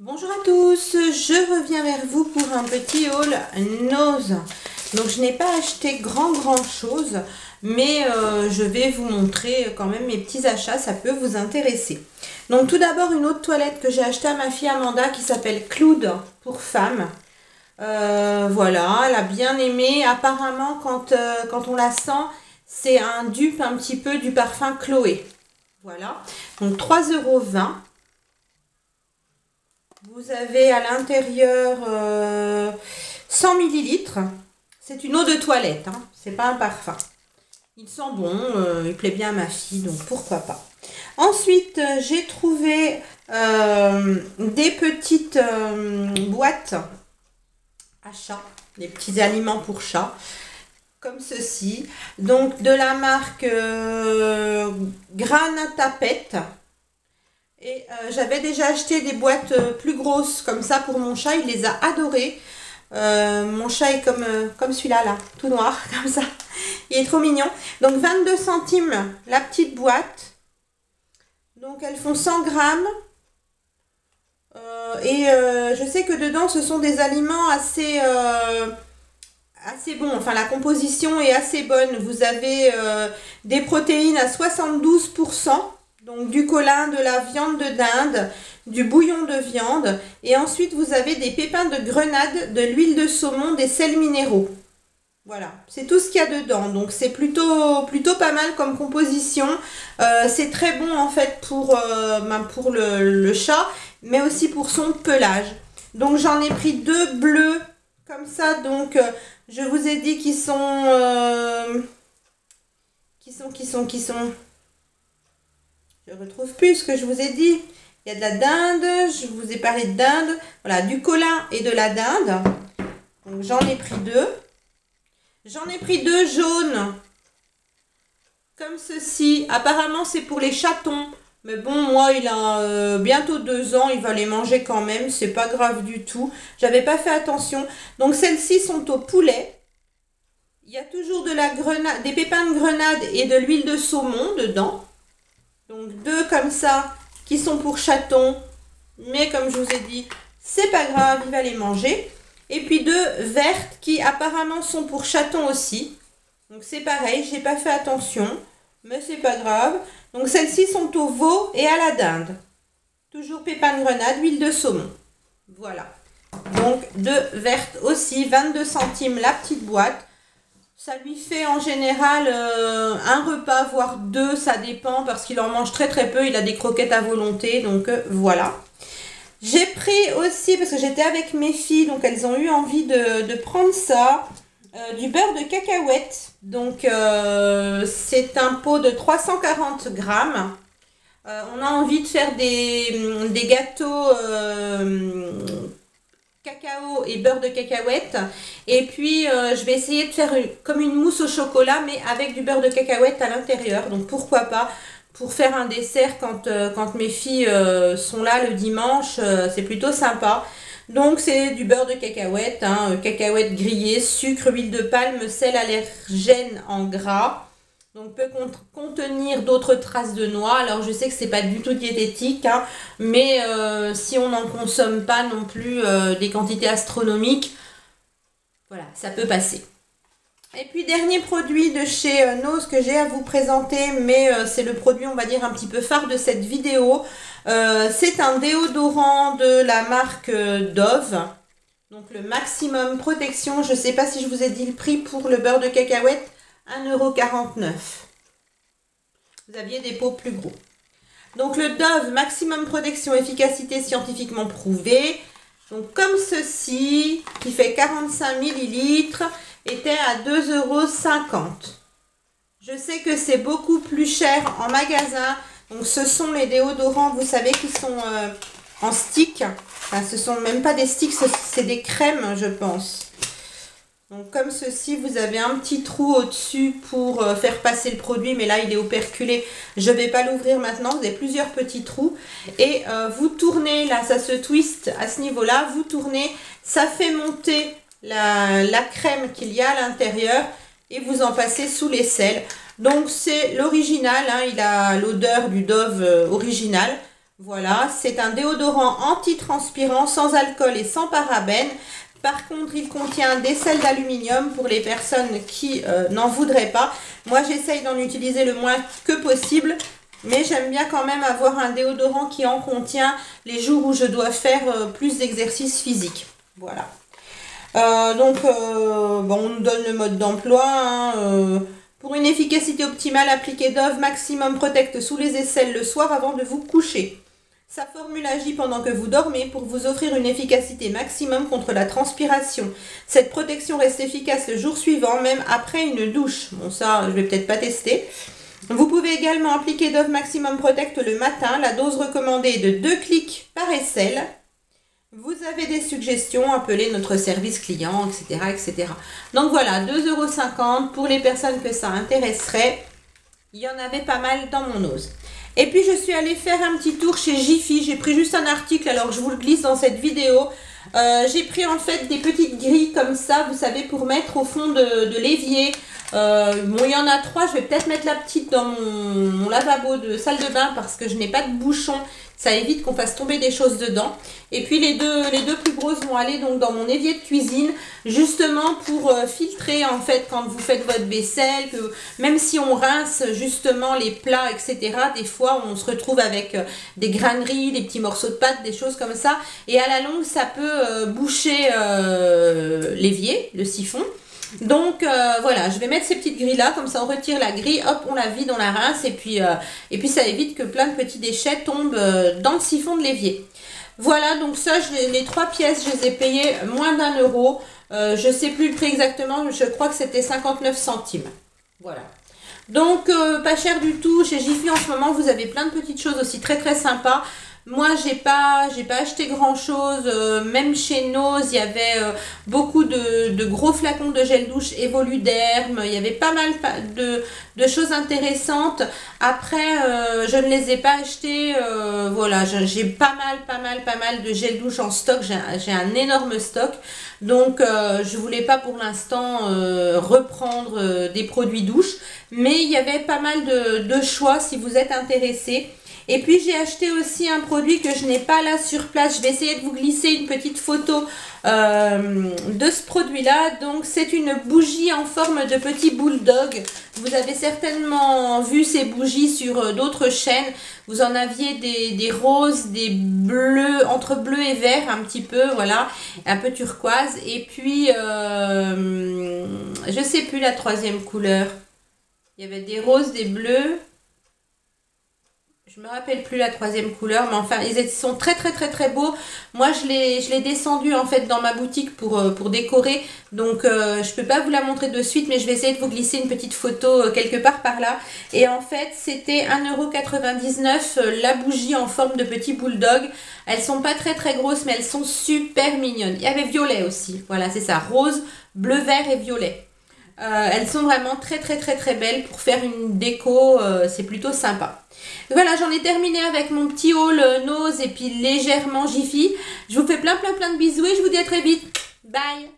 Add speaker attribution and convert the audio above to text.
Speaker 1: Bonjour à tous, je reviens vers vous pour un petit haul Nose. Donc je n'ai pas acheté grand chose, mais je vais vous montrer quand même mes petits achats, ça peut vous intéresser. Donc tout d'abord une autre toilette que j'ai achetée à ma fille Amanda qui s'appelle Cloud pour femme. Voilà, elle a bien aimé. Apparemment quand on la sent, c'est un dupe un petit peu du parfum Chloé. Voilà, donc 3,20 €. Vous avez à l'intérieur 100 millilitres. C'est une eau de toilette, hein. C'est pas un parfum. Il sent bon, il plaît bien à ma fille, donc pourquoi pas. Ensuite, j'ai trouvé des petites boîtes à chat, des petits aliments pour chat, comme ceci. Donc de la marque Granatapet. Et j'avais déjà acheté des boîtes plus grosses comme ça pour mon chat, il les a adorées. Mon chat est comme celui-là, là, tout noir, comme ça. Il est trop mignon. Donc 22 centimes la petite boîte. Donc elles font 100 grammes. Je sais que dedans ce sont des aliments assez bons. Enfin la composition est assez bonne. Vous avez des protéines à 72%. Donc du colin, de la viande de dinde, du bouillon de viande. Et ensuite, vous avez des pépins de grenade, de l'huile de saumon, des sels minéraux. Voilà, c'est tout ce qu'il y a dedans. Donc c'est plutôt pas mal comme composition. C'est très bon en fait pour le chat, mais aussi pour son pelage. Donc j'en ai pris deux bleus comme ça. Donc je vous ai dit qu'ils sont... Je retrouve plus ce que je vous ai dit. Il y a de la dinde, je vous ai parlé de dinde. Voilà, du colin et de la dinde. Donc j'en ai pris deux. J'en ai pris deux jaunes. Comme ceci. Apparemment c'est pour les chatons. Mais bon, moi il a bientôt 2 ans. Il va les manger quand même. C'est pas grave du tout. J'avais pas fait attention. Donc celles-ci sont au poulet. Il y a toujours de la grenade, des pépins de grenade et de l'huile de saumon dedans. Donc deux comme ça qui sont pour chatons, mais comme je vous ai dit, c'est pas grave, il va les manger. Et puis deux vertes qui apparemment sont pour chatons aussi. Donc c'est pareil, j'ai pas fait attention, mais c'est pas grave. Donc celles-ci sont au veau et à la dinde. Toujours pépins de grenade, huile de saumon. Voilà. Donc deux vertes aussi, 22 centimes la petite boîte. Ça lui fait en général un repas, voire deux, ça dépend, parce qu'il en mange très peu, il a des croquettes à volonté, donc voilà. J'ai pris aussi, parce que j'étais avec mes filles, donc elles ont eu envie de prendre ça, du beurre de cacahuète. Donc c'est un pot de 340 grammes. On a envie de faire des gâteaux cacao et beurre de cacahuète, et puis je vais essayer de faire comme une mousse au chocolat mais avec du beurre de cacahuète à l'intérieur. Donc pourquoi pas pour faire un dessert quand mes filles sont là le dimanche, c'est plutôt sympa. Donc c'est du beurre de cacahuète, hein, cacahuète grillée, sucre, huile de palme, sel allergène en gras. Donc peut contenir d'autres traces de noix. Alors je sais que c'est pas du tout diététique, hein, mais si on n'en consomme pas non plus des quantités astronomiques, voilà, ça peut passer. Et puis dernier produit de chez Nose que j'ai à vous présenter, mais c'est le produit on va dire un petit peu phare de cette vidéo. C'est un déodorant de la marque Dove. Donc le maximum protection, je ne sais pas si je vous ai dit le prix pour le beurre de cacahuète. 1,49 €. Vous aviez des pots plus gros. Donc le Dove maximum protection efficacité scientifiquement prouvée. Donc comme ceci, qui fait 45 millilitres, était à 2,50 €. Je sais que c'est beaucoup plus cher en magasin. Donc ce sont les déodorants, vous savez, qui sont en stick. Enfin, ce sont même pas des sticks, c'est des crèmes, je pense. Donc comme ceci, vous avez un petit trou au-dessus pour faire passer le produit, mais là il est operculé, je ne vais pas l'ouvrir maintenant, vous avez plusieurs petits trous. Et vous tournez, là ça se twiste à ce niveau-là, vous tournez, ça fait monter la crème qu'il y a à l'intérieur et vous en passez sous l'aisselle. Donc c'est l'original, hein, il a l'odeur du Dove original. Voilà, c'est un déodorant anti-transpirant sans alcool et sans parabènes. Par contre, il contient des sels d'aluminium pour les personnes qui n'en voudraient pas. Moi, j'essaye d'en utiliser le moins que possible, mais j'aime bien quand même avoir un déodorant qui en contient les jours où je dois faire plus d'exercice physique. Voilà. Bon, on nous donne le mode d'emploi. Hein, pour une efficacité optimale, appliquez Dove Maximum Protect sous les aisselles le soir avant de vous coucher. Sa formule agit pendant que vous dormez pour vous offrir une efficacité maximum contre la transpiration. Cette protection reste efficace le jour suivant, même après une douche. Bon, ça, je vais peut-être pas tester. Vous pouvez également appliquer Dove Maximum Protect le matin. La dose recommandée est de 2 clics par aisselle. Vous avez des suggestions, appelez notre service client, etc. etc. Donc voilà, 2,50 € pour les personnes que ça intéresserait. Il y en avait pas mal dans mon ose. Et puis je suis allée faire un petit tour chez Jiffy. J'ai pris juste un article, alors je vous le glisse dans cette vidéo. J'ai pris en fait des petites grilles comme ça, vous savez, pour mettre au fond de l'évier. Bon, il y en a 3, je vais peut-être mettre la petite dans mon lavabo de salle de bain parce que je n'ai pas de bouchon. Ça évite qu'on fasse tomber des choses dedans. Et puis les deux plus grosses vont aller donc dans mon évier de cuisine, justement pour filtrer en fait quand vous faites votre vaisselle, que même si on rince justement les plats, etc., des fois on se retrouve avec des graineries, des petits morceaux de pâte, des choses comme ça. Et à la longue, ça peut boucher l'évier, le siphon. Donc voilà, je vais mettre ces petites grilles là, comme ça on retire la grille, hop, on la vide, on la rince et puis ça évite que plein de petits déchets tombent dans le siphon de l'évier. Voilà, donc ça, les 3 pièces, je les ai payées moins d'1 €. Je sais plus le prix exactement, je crois que c'était 59 centimes. Voilà. Donc pas cher du tout. Chez Jiffy en ce moment, vous avez plein de petites choses aussi très très sympas. Moi, j'ai pas acheté grand chose. Même chez Nose, il y avait beaucoup de gros flacons de gel douche Evoluderm. Il y avait pas mal de choses intéressantes. Après, je ne les ai pas achetés. Voilà, j'ai pas mal de gel douche en stock. J'ai un énorme stock. Donc, je voulais pas pour l'instant reprendre des produits douche. Mais il y avait pas mal de choix si vous êtes intéressés. Et puis j'ai acheté aussi un produit que je n'ai pas là sur place. Je vais essayer de vous glisser une petite photo de ce produit-là. Donc c'est une bougie en forme de petit bulldog. Vous avez certainement vu ces bougies sur d'autres chaînes. Vous en aviez des roses, des bleus, entre bleu et vert un petit peu, voilà, un peu turquoise. Et puis, je sais plus la troisième couleur. Il y avait des roses, des bleus. Je me rappelle plus la troisième couleur, mais enfin, ils sont très beaux. Moi, je l'ai descendu en fait dans ma boutique pour décorer. Donc, je peux pas vous la montrer de suite, mais je vais essayer de vous glisser une petite photo quelque part par là. Et en fait, c'était 1,99 € la bougie en forme de petit bulldog. Elles sont pas très grosses, mais elles sont super mignonnes. Il y avait violet aussi. Voilà, c'est ça. Rose, bleu, vert et violet. Elles sont vraiment très belles pour faire une déco. C'est plutôt sympa. Voilà, j'en ai terminé avec mon petit haul Nose et puis légèrement Jiffy. Je vous fais plein de bisous et je vous dis à très vite. Bye!